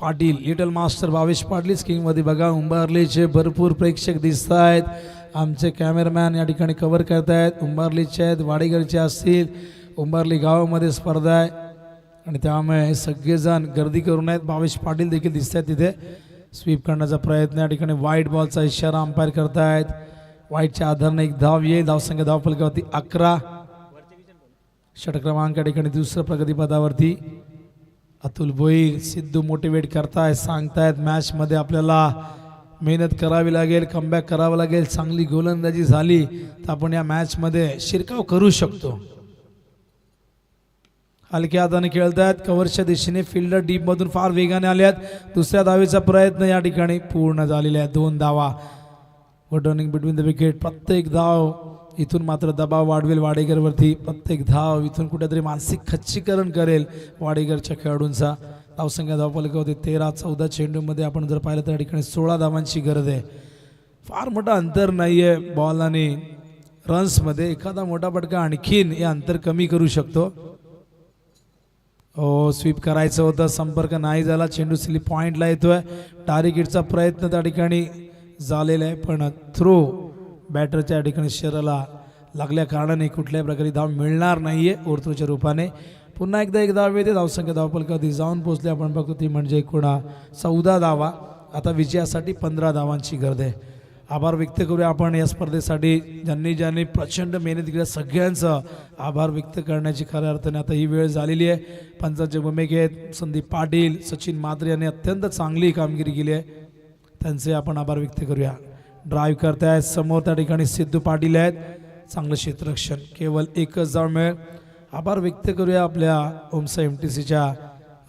पाटील, लिटल मास्टर 22 पाटील. स्क्रीनमध्ये बघा उंबारलीचे भरपूर प्रेक्षक दिसत आहेत. आमचे कॅमेरामॅन या ठिकाणी कव्हर करतायत. उंबारलीचे आहेत, वाडेकरचे असतील. उंबारली गावामध्ये स्पर्धा आहे आणि त्यामुळे सगळेजण गर्दी करून आहेत. 22 पाटील देखील दिसत आहेत तिथे. स्वीप करण्याचा प्रयत्न, या ठिकाणी व्हाईट बॉलचा इशारा अंपायर करतायत. वाईटच्या आधाराने एक धाव येईल. धावसंख्या धावफलकावरती 11. षटक क्रमांक या ठिकाणी 2 प्रगतीपथावरती. अतुल भोईर सिद्धू मोटिवेट करतायत, सांगतायत मॅच मध्ये आपल्याला मेहनत करावी लागेल, कमबॅक करावं लागेल. चांगली गोलंदाजी झाली तर आपण या मॅच मध्ये शिरकाव करू शकतो. हलक्या हाताने खेळतायत. कव्हरच्या दिशेने फिल्डर डीप मधून फार वेगाने आले आहेत. दुसऱ्या धावेचा प्रयत्न या ठिकाणी पूर्ण झालेला आहे. 2 धावा. Running between the wicket. प्रत्येक धाव इथून मात्र दबाव वाढवेल वाडेकरवरती. प्रत्येक धाव इथून कुठेतरी मानसिक खच्चीकरण करेल वाडेकरच्या खेळाडूंचा. धावसंख्या धावफलकावरती 13-14 चेंडूमध्ये आपण जर पाहिलं तर या ठिकाणी 16 धावांची गरज आहे. फार मोठा अंतर नाही आहे बॉल आणि रन्समध्ये. एखादा मोठा फटका आणखीन हे अंतर कमी करू शकतो. हो, स्वीप करायचं होतं, संपर्क नाही झाला. चेंडू स्लिप पॉइंटला येतोय. टार्गेटचा प्रयत्न त्या ठिकाणी झालेला आहे, पण थ्रो बॅटरच्या ठिकाणी शरीराला लागल्या कारणाने कुठल्याही प्रकारे धाव मिळणार नाहीये ओव्हरथ्रोच्या रूपाने. पुन्हा एकदा एक धाव येते. धावसंख्या धावफलकावरती जाऊन पोहोचले आपण बघतो ती म्हणजे एकूण 14 धावा. आता विजयासाठी 15 धावांची गरज आहे. आभार व्यक्त करूया आपण या स्पर्धेसाठी ज्यांनी प्रचंड मेहनत केली, सगळ्यांचं आभार व्यक्त करण्याची खऱ्या अर्थाने आता ही वेळ झालेली आहे. पंचांच्या भूमिकेत संदीप पाटील, सचिन मात्रे यांनी अत्यंत चांगली कामगिरी केली आहे, त्यांचे आपण आभार व्यक्त करूया. ड्राईव्ह करतायत समोर त्या ठिकाणी सिद्धू पाटील आहेत, चांगलं क्षेत्ररक्षण, केवळ एकच धाव मिळेल. आभार व्यक्त करूया आपल्या ओमसा MTCच्या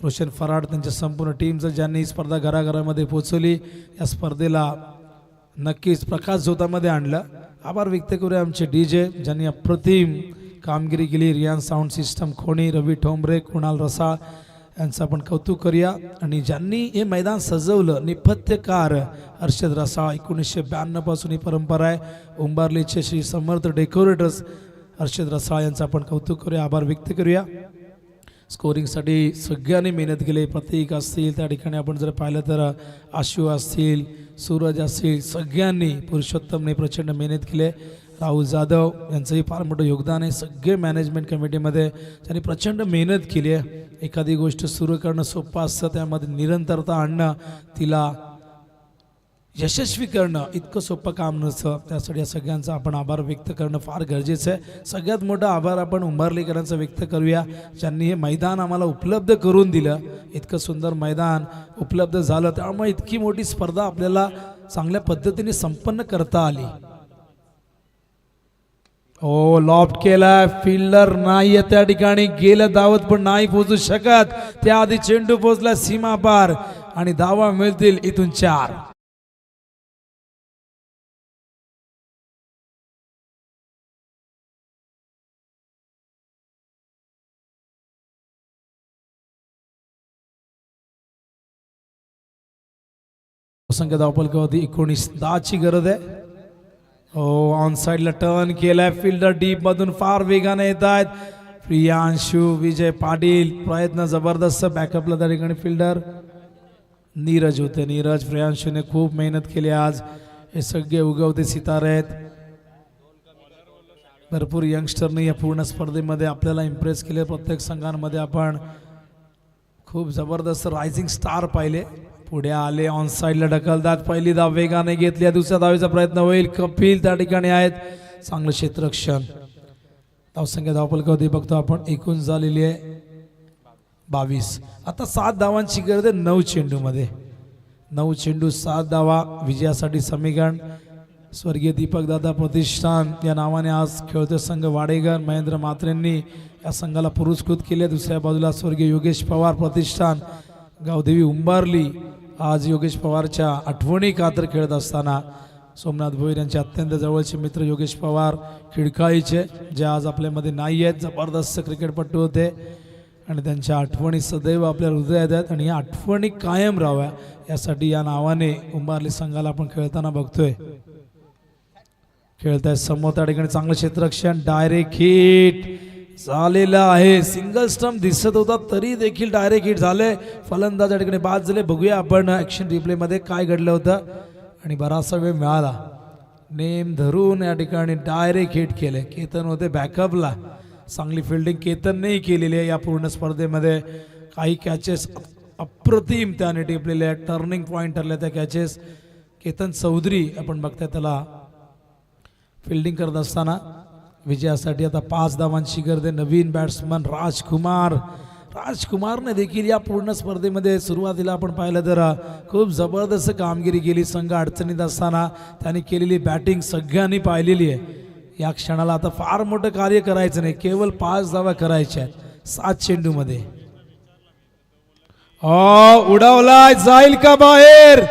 रोशन फराड, त्यांच्या संपूर्ण टीमचं ज्यांनी ही स्पर्धा घराघरामध्ये पोहोचवली. या स्पर्धेला नक्कीच प्रकाश झोतामध्ये आणलं. आभार व्यक्त करूया आमचे DJ ज्यांनी अप्रतिम कामगिरी केली. रियान साऊंड सिस्टम खोणी, रवी ठोंबरे, कुणाल रसाळ यांचं आपण कौतुक करूया. आणि ज्यांनी हे मैदान सजवलं नेपथ्यकार हर्षद रसाळ, 1992 पासून ही परंपरा आहे. उंबारलीचे श्री समर्थ डेकोरेटर्स हर्षद रसाळ यांचं आपण कौतुक करूया, आभार व्यक्त करूया. स्कोरिंगसाठी सगळ्यांनी मेहनत केली. प्रतीक असतील त्या ठिकाणी आपण जर पाहिलं तर आशू असतील, सूरज असतील, सगळ्यांनी पुरुषोत्तमने प्रचंड मेहनत केली. राहुल जाधव यांचंही फार मोठं योगदान आहे. सगळे मॅनेजमेंट कमिटीमध्ये त्यांनी प्रचंड मेहनत केली आहे. एखादी गोष्ट सुरू करणं सोपं असतं, त्यामध्ये निरंतरता आणणं, तिला यशस्वी करणं इतकं सोपं काम नसतं. त्यासाठी या सगळ्यांचा आपण आभार व्यक्त करणं फार गरजेचं आहे. सगळ्यात मोठा आभार आपण उंबारलीकरांचा व्यक्त करूया, ज्यांनी हे मैदान आम्हाला उपलब्ध करून दिलं. इतकं सुंदर मैदान उपलब्ध झालं, त्यामुळे इतकी मोठी स्पर्धा आपल्याला चांगल्या पद्धतीने संपन्न करता आली. ओ लॉफ्ट केलाय, फिल्डर नाही त्या ठिकाणी, गेलं धावत पण नाही पोहोचू शकत. त्याआधी चेंडू पोहोचला सीमा पार आणि धावा मिळतील इथून 4. संख्या धावपलकावरती 19 10ची गरज आहे. हो ऑन साइडला टर्न केलाय, फिल्डर डीप मधून फार वेगाने येत आहेत. प्रियांशु विजय पाटील, प्रयत्न जबरदस्त बॅकअपला त्या ठिकाणी फिल्डर नीरज होते. नीरज प्रियांशूने खूप मेहनत केली आज. हे सगळे उगवते सितारे आहेत. भरपूर यंगस्टरने या पूर्ण स्पर्धेमध्ये आपल्याला इम्प्रेस केले. प्रत्येक संघांमध्ये आपण खूप जबरदस्त रायझिंग स्टार पाहिले. पुढे आले, ऑन साइडला ढकलतात. पहिली धाव वेगाने घेतली, दुसऱ्या धावेचा प्रयत्न होईल. कपिल त्या ठिकाणी आहेत, चांगलं क्षेत्ररक्षण. धावसंख्या धावपलकावरती बघतो आपण एकूण झालेली आहे 22. आता 7 धावांची गरज आहे 9 चेंडूमध्ये. 9 चेंडू 7 धावा विजयासाठी समीकरण. स्वर्गीय दीपक दादा प्रतिष्ठान या नावाने आज खेळतोय संघ वाडेकर. महेंद्र म्हात्रेंनी या संघाला पुरस्कृत केले. दुसऱ्या बाजूला स्वर्गीय योगेश पवार प्रतिष्ठान गावदेवी उंबारली. आज योगेश पवारच्या आठवणी कातर खेळत असताना सोमनाथ भोईर यांचे अत्यंत जवळचे मित्र योगेश पवार खिडकाळीचे, जे आज आपल्यामध्ये नाही आहेत, जबरदस्त क्रिकेटपटू होते आणि त्यांच्या आठवणी सदैव आपल्या हृदयात आहेत आणि या आठवणी कायम राहाव्या यासाठी या नावाने उंबारली संघाला आपण खेळताना बघतोय. खेळताय समोर त्या ठिकाणी चांगलं क्षेत्ररक्षण, डायरेक्ट हिट झालेला आहे. सिंगल स्टंप दिसत होता तरी देखील डायरेक्ट हिट झाले. फलंदाज या ठिकाणी बाद झाले. बघूया आपण ॲक्शन रिप्लेमध्ये काय घडलं होतं आणि बराचसा वेळ मिळाला. नेम धरून या ठिकाणी डायरेक्ट हिट केले. केतन होते बॅकअपला. चांगली फिल्डिंग केतननेही केलेली आहे या पूर्ण स्पर्धेमध्ये. काही कॅचेस अप्रतिम त्याने टिपलेले आहेत. टर्निंग पॉईंट ठरले त्या कॅचेस. केतन चौधरी आपण बघताय त्याला फिल्डिंग करत असताना. विजयासाठी आता 5 धावांची गरज आहे. नवीन बॅट्समन राजकुमारने देखील या पूर्ण स्पर्धेमध्ये सुरुवातीला आपण पाहिलं तर खूप जबरदस्त कामगिरी केली. संघ अडचणीत असताना त्याने केलेली बॅटिंग सगळ्यांनी पाहिलेली आहे. या क्षणाला आता फार मोठं कार्य करायचं नाही, केवळ 5 धावा करायच्या आहेत 7 चेंडूमध्ये. उडवलाय, जाईल का बाहेर?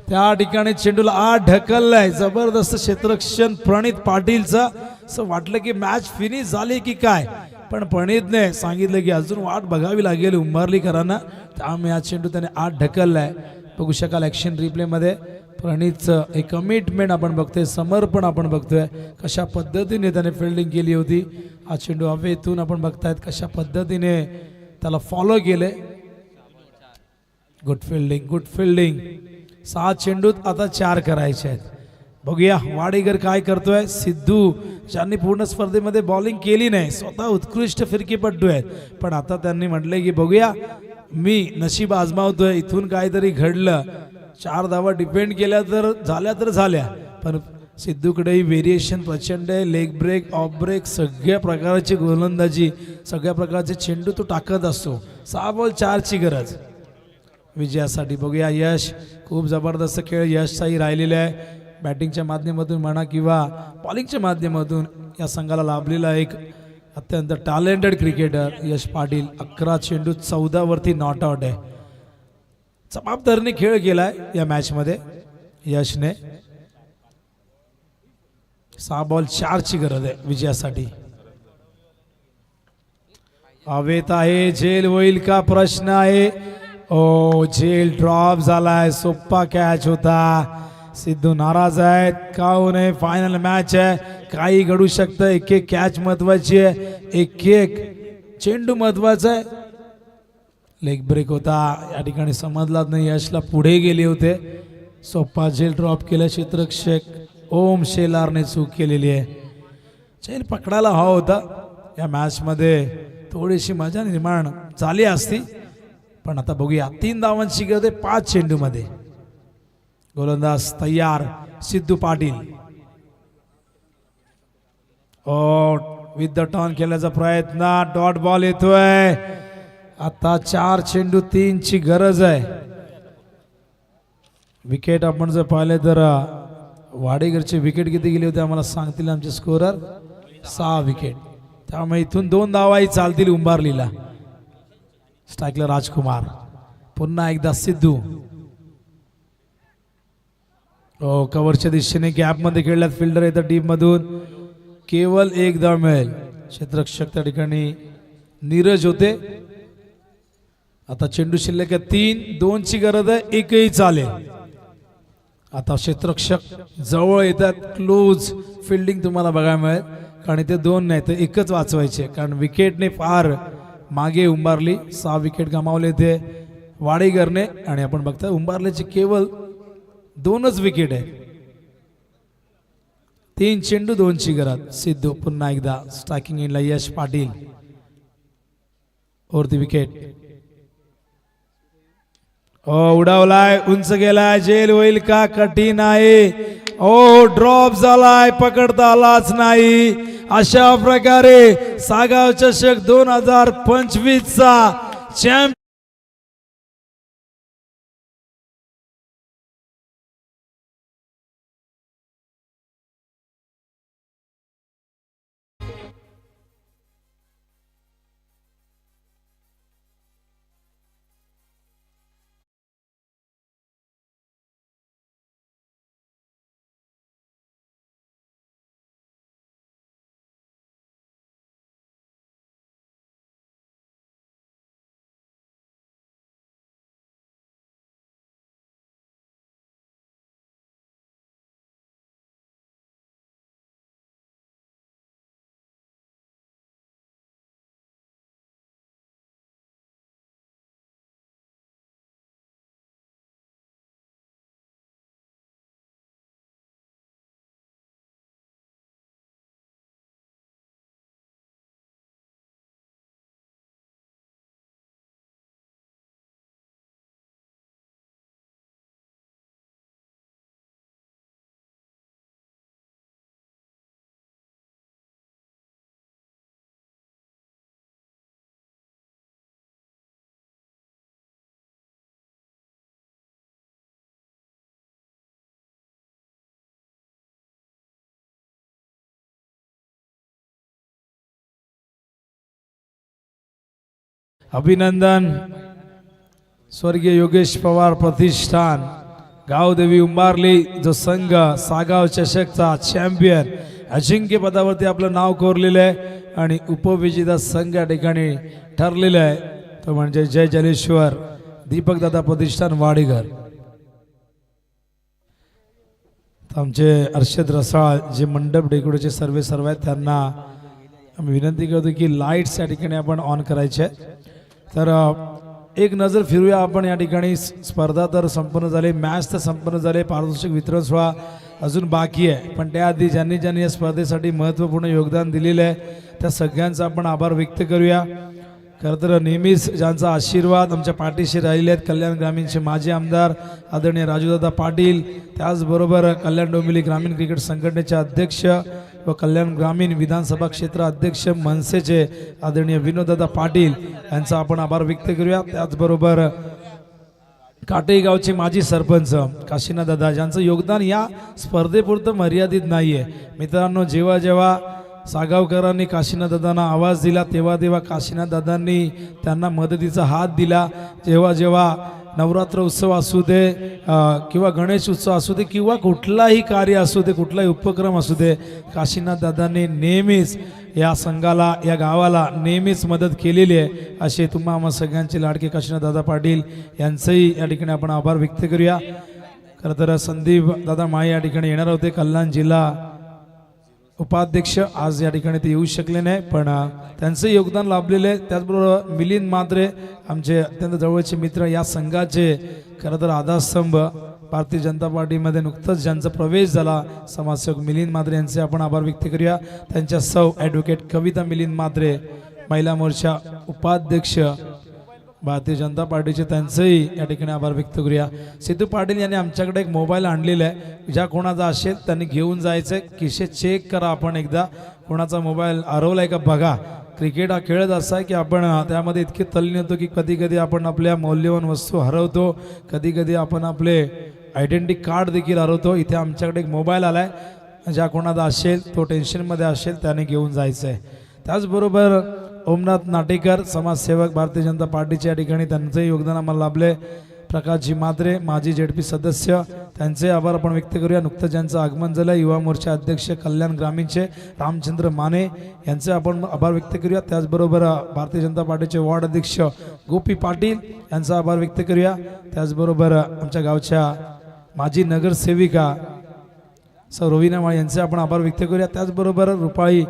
त्या ठिकाणी चेंडूला आत ढकललाय. जबरदस्त क्षेत्ररक्षण प्रणित पाटीलचं. असं वाटलं की मॅच फिनिश झाली की काय, पण प्रणितने सांगितलं की अजून वाट बघावी लागेल उंबारलीकरांना, त्यामुळे हा चेंडू त्याने आत ढकललाय. बघू शकाल ॲक्शन रिप्लेमध्ये प्रणितचं एक कमिटमेंट आपण बघतोय, समर्पण आपण बघतोय. कशा पद्धतीने त्याने फिल्डिंग केली होती. हा चेंडू हवेतून आपण बघतायत कशा पद्धतीने त्याला फॉलो केले. Good fielding. 6 चेंडूत आता 4 करायचे आहेत. बघूया वाडेकर काय करतोय. सिद्धू ज्यांनी पूर्ण स्पर्धेमध्ये बॉलिंग केली नाही, स्वतः उत्कृष्ट फिरकीपटू आहेत, पण आता त्यांनी म्हटले की बघूया मी नशीब आजमावतोय. इथून काहीतरी घडलं, 4 धावा डिपेंड केल्या तर झाल्या, पण सिद्धूकडेही व्हेरिएशन प्रचंड आहे. लेग ब्रेक, ऑफ ब्रेक, सगळ्या प्रकारची गोलंदाजी, सगळ्या प्रकारचे चेंडू तो टाकत असतो. 6 बॉल 4ची गरज विजयासाठी. बघूया यश, खूप जबरदस्त खेळ यशचाही राहिलेला आहे. बॅटिंगच्या माध्यमातून म्हणा किंवा बॉलिंगच्या माध्यमातून या संघाला लाभलेला एक अत्यंत टॅलेंटेड क्रिकेटर यश पाटील. 11 चेंडू 14 वरती नॉट आउट आहे. जबाबदारीने खेळ केलाय या मॅचमध्ये यशने. 6 बॉल 4ची गरज आहे विजयासाठी. हवेत आहे, झेल होईल का प्रश्न आहे. झेल ड्रॉप झालाय. सोप्पा कॅच होता. सिद्धू नाराज आहेत. का होऊ नये, फायनल मॅच आहे, काही घडू शकतं. एक कॅच महत्वाची आहे, एक चेंडू महत्वाचा आहे. लेग ब्रेक होता या ठिकाणी, समजलाच नाही. यशला पुढे गेले होते. सोप्पा झेल ड्रॉप केलं. क्षेत्ररक्षक ओम शेलारने चूक केलेली आहे. झेल पकडायला हवा होता. या मॅचमध्ये थोडीशी मजा निर्माण झाली असती, पण आता बघूया. 3 धावांची गरज आहे 5 चेंडूमध्ये. गोलंदाज तयार. Sidhu Patil with the turn केल्याचा प्रयत्न. डॉट बॉल येतोय. आता 4 चेंडू 3ची गरज आहे. विकेट आपण जर पाहिले तर वाडेकरचे विकेट किती गेले होते आम्हाला सांगतील आमचे स्कोरर 6 विकेट. त्यामुळे इथून 2 धावाही चालतील उंबारलीला. स्ट्राईकला राजकुमार, पुन्हा एकदा सिद्धू. कव्हरच्या दिशेने गॅप मध्ये खेळल्यात फिल्डर येतात टीम मधून. केवळ 1 धाव मिळेल. क्षेत्ररक्षक त्या ठिकाणी नीरज होते. आता चेंडू शिल्लक आहे 3, 2 ची गरज आहे, 1ही चालेल. आता क्षेत्ररक्षक जवळ येतात. क्लोज फिल्डिंग तुम्हाला बघायला मिळेल, कारण ते 2 नाही तर 1च वाचवायचे, कारण विकेटने फार मागे उंबारली. 6 विकेट गमावले ते वाडेकरने. आणि आपण बघता उंबारल्याचे केवळ 2च विकेट आहे. 3 चेंडू 2 ची गरज. सिद्धू पुन्हा एकदा स्ट्रायकिंग इनला यश पाटील वरती विकेट. उडावलाय, उंच गेलाय, जेल होईल का, कठीण आहे. ड्रॉप झालाय, पकडता आलाच नाही. अशा प्रकारे सागाव चषक 2025 चा चॅम्पियन अभिनंदन. स्वर्गीय योगेश पवार प्रतिष्ठान गावदेवी उंबारली, जो संघ सागाव चषकचा चॅम्पियन अजिंक्य पदावरती आपलं नाव कोरलेलं आहे आणि उपविजेता संघ या ठिकाणी ठरलेला आहे, तो म्हणजे जय जलेश्वर दीपक दादा प्रतिष्ठान वाडेकर. आमचे अर्षद रसाळ जे मंडप डेकोरेचे सर्व आहेत, त्यांना आम्ही विनंती करतो की लाईट्स या ठिकाणी आपण ऑन करायचे. तर एक नजर फिरूया आपण. या ठिकाणी स्पर्धा तर संपन्न झाली, मॅच तर संपन्न झाले, पारितोषिक वितरण सोहळा अजून बाकी आहे. पण त्याआधी ज्यांनी ज्यांनी या स्पर्धेसाठी महत्त्वपूर्ण योगदान दिलेलं आहे त्या सगळ्यांचा आपण आभार व्यक्त करूया. खरं तर नेहमीच ज्यांचा आशीर्वाद आमच्या पाठीशी राहिले आहेत, कल्याण ग्रामीणचे माजी आमदार आदरणीय राजूदादा पाटील, त्याचबरोबर कल्याण डोंबिवली ग्रामीण क्रिकेट संघटनेचे अध्यक्ष व कल्याण ग्रामीण विधानसभा क्षेत्र अध्यक्ष मनसेचे आदरणीय विनोददादा पाटील यांचा आपण आभार व्यक्त करूया. त्याचबरोबर काटेई गावचे माजी सरपंच काशीनाथ दादा, ज्यांचं योगदान या स्पर्धेपुरतं मर्यादित नाही आहे. मित्रांनो, जेव्हा जेव्हा सागावकरांनी काशीनाथ दादांना आवाज दिला तेव्हा तेव्हा काशीनाथ दादांनी त्यांना मदतीचा हात दिला. जेव्हा जेव्हा नवरात्र उत्सव असू दे किंवा गणेश उत्सव असू दे किंवा कुठलाही कार्य असू दे, कुठलाही उपक्रम असू दे, काशीनाथ दादांनी नेहमीच या संघाला, या गावाला नेहमीच मदत केलेली आहे. असे तुम्हा आम्हा सगळ्यांचे लाडके काशीनाथ दादा पाटील यांचंही या ठिकाणी आपण आभार व्यक्त करूया. खरं तर संदीप दादा माई या ठिकाणी येणार होते, कल्याण जिल्हा उपाध्यक्ष, आज या ठिकाणी ते येऊ शकले नाही, पण त्यांचं योगदान लाभलेलं आहे. त्याचबरोबर मिलिंद म्हात्रे, आमचे अत्यंत जवळचे मित्र, या संघाचे खरं तर आधारस्तंभ, भारतीय जनता पार्टीमध्ये नुकतंच ज्यांचा प्रवेश झाला समाजसेवक मिलिंद म्हात्रे यांचे आपण आभार व्यक्त करूया. त्यांच्या सौ ॲडव्होकेट कविता मिलिंद म्हात्रे, महिला मोर्चा उपाध्यक्ष भारतीय जनता पार्टीचे, त्यांचंही या ठिकाणी आभार व्यक्त करूया. सिद्धू पाटील यांनी आमच्याकडे एक मोबाईल आणलेला आहे, ज्या कोणाचा असेल त्यांनी घेऊन जायचं आहे, खिशे चेक करा आपण एकदा, कोणाचा मोबाईल हरवलाय का बघा. क्रिकेट हा खेळच असा आहे की आपण त्यामध्ये इतके तल्लीन होतो की कधी कधी आपण आपल्या मौल्यवान वस्तू हरवतो, कधी कधी आपण आपले आयडेंटिटी कार्ड देखील हरवतो. इथे आमच्याकडे एक मोबाईल आलाय, ज्या कोणाचा असेल तो टेन्शनमध्ये असेल त्याने घेऊन जायचं आहे. त्याचबरोबर ओमनाथ नाटेकर समाजसेवक भारतीय जनता पार्टीचे या ठिकाणी त्यांचंही योगदान आम्हाला लाभले. प्रकाशजी मात्रे माजी जेडपी सदस्य, त्यांचे आभार आपण व्यक्त करूया. नुकतंच ज्यांचं आगमन झालं युवा मोर्चा अध्यक्ष कल्याण ग्रामीणचे रामचंद्र माने यांचे आपण आभार व्यक्त करूया. त्याचबरोबर भारतीय जनता पार्टीचे वॉर्ड अध्यक्ष गोपी पाटील यांचा आभार व्यक्त करूया. त्याचबरोबर आमच्या गावच्या माजी नगरसेविका सौ रवीना माळी यांचे आपण आभार व्यक्त करूया. त्याचबरोबर रुपाळी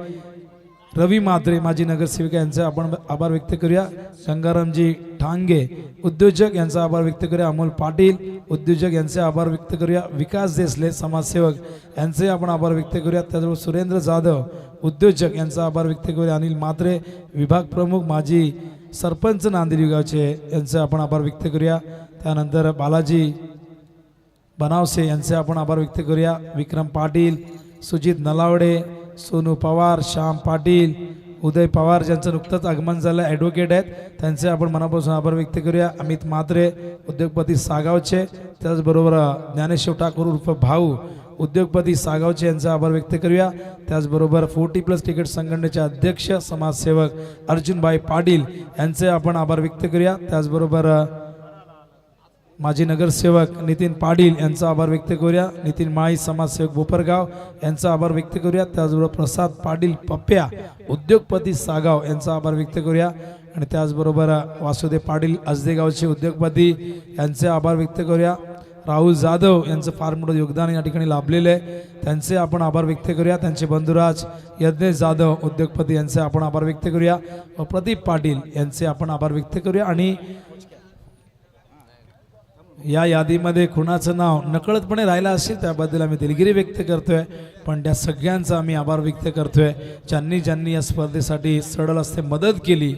रवी मात्रे माजी नगरसेविका यांचे आपण आभार व्यक्त करूया. गंगारामजी ठांगे उद्योजक यांचा आभार व्यक्त करूया. अमोल पाटील उद्योजक यांचे आभार व्यक्त करूया. विकास देसले समाजसेवक यांचे आपण आभार व्यक्त करूया. त्याचबरोबर सुरेंद्र जाधव उद्योजक यांचा आभार व्यक्त करूया. अनिल मात्रे विभाग प्रमुख माजी सरपंच नांदेड गावचे यांचे आपण आभार व्यक्त करूया. त्यानंतर बालाजी बनावसे यांचे आपण आभार व्यक्त करूया. विक्रम पाटील, सुजित नलावडे, सोनू पवार, श्याम पाटील, उदय पवार ज्यांचं नुकतंच आगमन झालं ॲडव्होकेट आहेत, त्यांचे आपण मनापासून आभार व्यक्त करूया. अमित म्हात्रे उद्योगपती सागावचे, त्याचबरोबर ज्ञानेश्वर ठाकूर उर्फ भाऊ उद्योगपती सागावचे यांचे आभार व्यक्त करूया. त्याचबरोबर 40+ तिकीट संघटनेचे अध्यक्ष समाजसेवक अर्जुनभाई पाटील यांचे आपण आभार व्यक्त करूया. त्याचबरोबर माजी नगरसेवक नितीन पाटील यांचा आभार व्यक्त करूया. नितीन माळी समाजसेवक बोपरगाव यांचा आभार व्यक्त करूया. त्याचबरोबर प्रसाद पाटील पप्प्या उद्योगपती सागाव यांचा आभार व्यक्त करूया. आणि त्याचबरोबर वासुदेव पाटील आजदेगावचे उद्योगपती यांचे आभार व्यक्त करूया. राहुल जाधव यांचं फार मोठं योगदान या ठिकाणी लाभलेलं आहे, त्यांचे आपण आभार व्यक्त करूया. त्यांचे बंधुराज यज्ञेश जाधव उद्योगपती यांचे आपण आभार व्यक्त करूया. व प्रदीप पाटील यांचे आपण आभार व्यक्त करूया. आणि या यादीमध्ये कुणाचं नाव नकळतपणे राहिलं असेल त्याबद्दल आम्ही दिलगिरी व्यक्त करतोय, पण त्या सगळ्यांचा आम्ही आभार व्यक्त करतोय ज्यांनी या स्पर्धेसाठी सडल असते मदत केली.